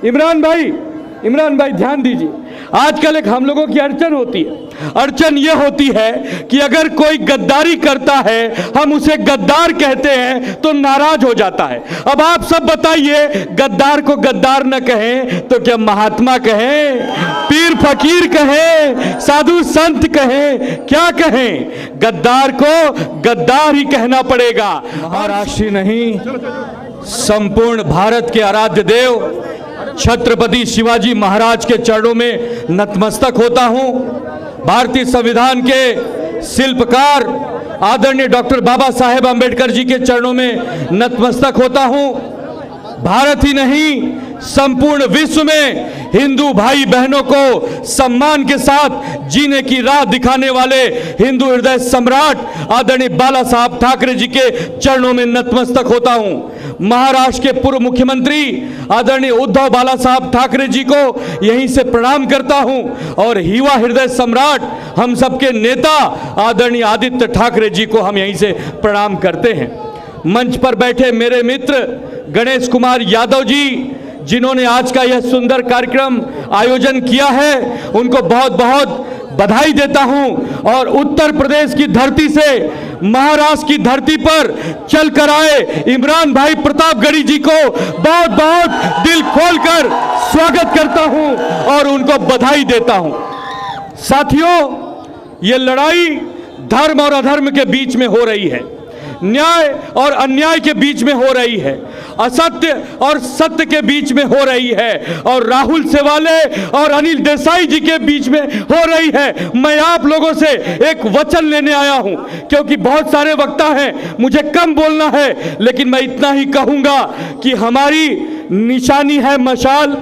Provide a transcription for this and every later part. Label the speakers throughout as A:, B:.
A: इमरान भाई ध्यान दीजिए। आजकल एक हम लोगों की अड़चन होती है। अड़चन ये होती है कि अगर कोई गद्दारी करता है, हम उसे गद्दार कहते हैं तो नाराज हो जाता है। अब आप सब बताइए, गद्दार को गद्दार न कहें तो क्या महात्मा कहें, पीर फकीर कहें, साधु संत कहें, क्या कहें? गद्दार को गद्दार ही कहना पड़ेगा। महाराष्ट्र नहीं, संपूर्ण भारत के आराध्य देव छत्रपति शिवाजी महाराज के चरणों में नतमस्तक होता हूं। भारतीय संविधान के शिल्पकार आदरणीय डॉक्टर बाबा साहेब अंबेडकर जी के चरणों में नतमस्तक होता हूं। भारत ही नहीं, संपूर्ण विश्व में हिंदू भाई बहनों को सम्मान के साथ जीने की राह दिखाने वाले हिंदू हृदय सम्राट आदरणीय बाला साहब ठाकरे जी के चरणों में नतमस्तक होता हूं। महाराष्ट्र के पूर्व मुख्यमंत्री आदरणीय उद्धव बाला साहब ठाकरे जी को यहीं से प्रणाम करता हूं और युवा हृदय सम्राट हम सबके नेता आदरणीय आदित्य ठाकरे जी को हम यहीं से प्रणाम करते हैं। मंच पर बैठे मेरे मित्र गणेश कुमार यादव जी, जिन्होंने आज का यह सुंदर कार्यक्रम आयोजन किया है, उनको बहुत बहुत बधाई देता हूं। और उत्तर प्रदेश की धरती से महाराष्ट्र की धरती पर चल कर आए इमरान भाई प्रतापगढ़ी जी को बहुत बहुत दिल खोलकर स्वागत करता हूं और उनको बधाई देता हूं। साथियों, ये लड़ाई धर्म और अधर्म के बीच में हो रही है, न्याय और अन्याय के बीच में हो रही है, असत्य और सत्य के बीच में हो रही है और राहुल सेवाले और अनिल देसाई जी के बीच में हो रही है। मैं आप लोगों से एक वचन लेने आया हूं, क्योंकि बहुत सारे वक्ता हैं, मुझे कम बोलना है, लेकिन मैं इतना ही कहूंगा कि हमारी निशानी है मशाल,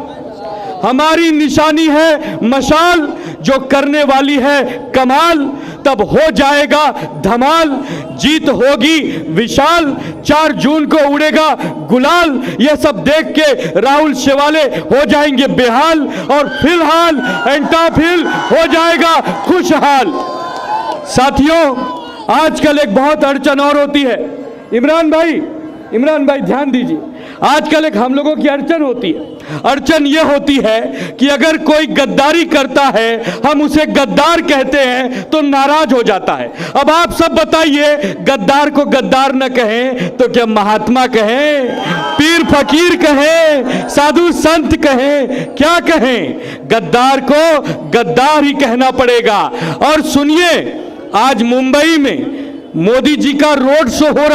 A: हमारी निशानी है मशाल, जो करने वाली है कमाल, तब हो जाएगा धमाल, जीत होगी विशाल, 4 जून को उड़ेगा गुलाल। यह सब देख के राहुल शेवाले हो जाएंगे बेहाल और फिलहाल एंटाफिल हो जाएगा खुशहाल। साथियों, आजकल एक बहुत अड़चन और होती है। इमरान भाई ध्यान दीजिए। आजकल एक हम लोगों की अड़चन होती है। अड़चन यह होती है कि अगर कोई गद्दारी करता है, हम उसे गद्दार कहते हैं तो नाराज हो जाता है। अब आप सब बताइए, गद्दार को गद्दार न कहें तो क्या महात्मा कहें, पीर फकीर कहें, साधु संत कहें, क्या कहें? गद्दार को गद्दार ही कहना पड़ेगा। और सुनिए, आज मुंबई में मोदी जी का रोड शो हो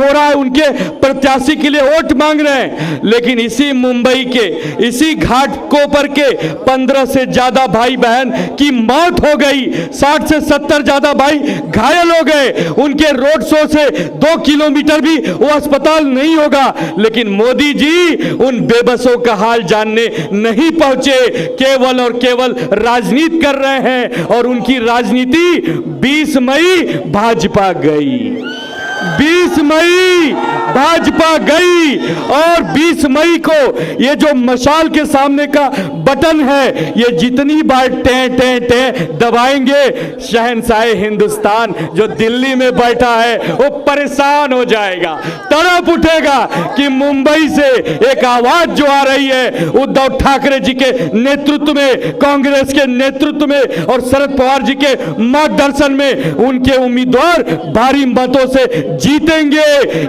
A: रहा है, उनके प्रत्याशी के लिए वोट मांग रहे हैं, लेकिन इसी मुंबई के इसी घाट कोपर के 15 से ज्यादा भाई बहन की मौत हो गई, 60 से 70 ज्यादा भाई घायल हो गए। उनके रोड शो से 2 किलोमीटर भी वो अस्पताल नहीं होगा, लेकिन मोदी जी उन बेबसों का हाल जानने नहीं पहुंचे, केवल और केवल राजनीति कर रहे हैं। और उनकी राजनीति 20 मई भाजपा गई, 20 मई भाजपा गई। और 20 मई को ये जो मशाल के सामने का बटन है, ये जितनी बार टें टें टें दबाएंगे, शहंशाह हिंदुस्तान जो दिल्ली में बैठा है वो परेशान हो जाएगा, तड़प उठेगा कि मुंबई से एक आवाज जो आ रही है उद्धव ठाकरे जी के नेतृत्व में, कांग्रेस के नेतृत्व में और शरद पवार जी के मार्गदर्शन में उनके उम्मीदवार भारी मतों से जीतेंगे,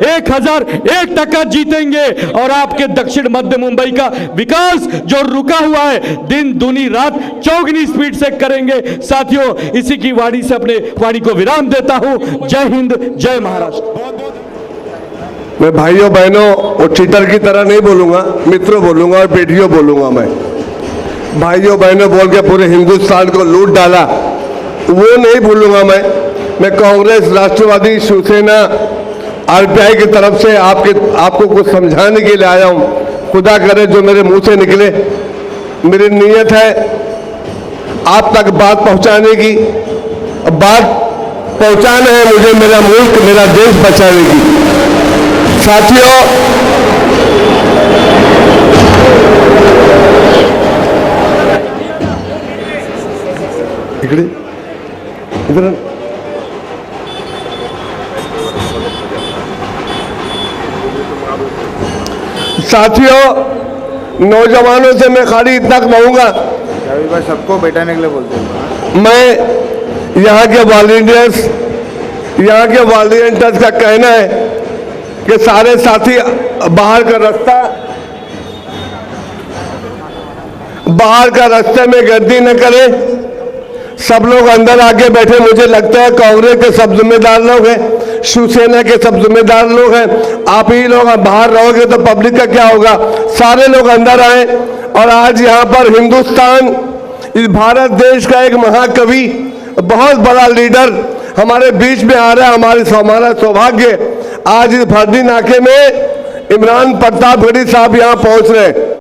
A: 1001% जीतेंगे। और आपके दक्षिण मध्य मुंबई का विकास जो रुका हुआ है, दिन दूनी रात चौगुनी स्पीड से करेंगे। साथियों, इसी की वाणी से अपने वाणी को विराम देता हूं। जय हिंद, जय महाराष्ट्र।
B: मैं भाइयों बहनों और चीटर की तरह नहीं बोलूंगा, मित्रों बोलूंगा और बेटियों बोलूंगा। मैं भाइयों बहनों बोल के पूरे हिंदुस्तान को लूट डाला, वो नहीं भूलूंगा। मैं कांग्रेस, राष्ट्रवादी, शिवसेना, आरपीआई की तरफ से आपको कुछ समझाने के लिए आया हूं। खुदा करे जो मेरे मुंह से निकले, मेरी नीयत है आप तक बात पहुंचाने की, बात पहुंचाना है मुझे मेरा मुल्क, मेरा देश बचाने की। साथियों, इधर साथियों, नौजवानों से मैं खाली इतना कहूँगा,
C: जावेद भाई सबको बैठाने के लिए बोलते हैं।
B: मैं यहाँ के वॉलंटियर्स का कहना है कि सारे साथी बाहर का रास्ते में गर्दी न करें, सब लोग अंदर आके बैठे। मुझे लगता है कांग्रेस के सब जिम्मेदार लोग हैं, शिवसेना के सब जिम्मेदार लोग हैं, आप ही लोग बाहर रहोगे तो पब्लिक का क्या होगा। सारे लोग अंदर आए और आज यहाँ पर हिंदुस्तान, इस भारत देश का एक महाकवि, बहुत बड़ा लीडर हमारे बीच में आ रहा है। हमारा सौभाग्य आज इस भरदी नाके में इमरान प्रतापगढ़ी साहब यहाँ पहुँच रहे हैं।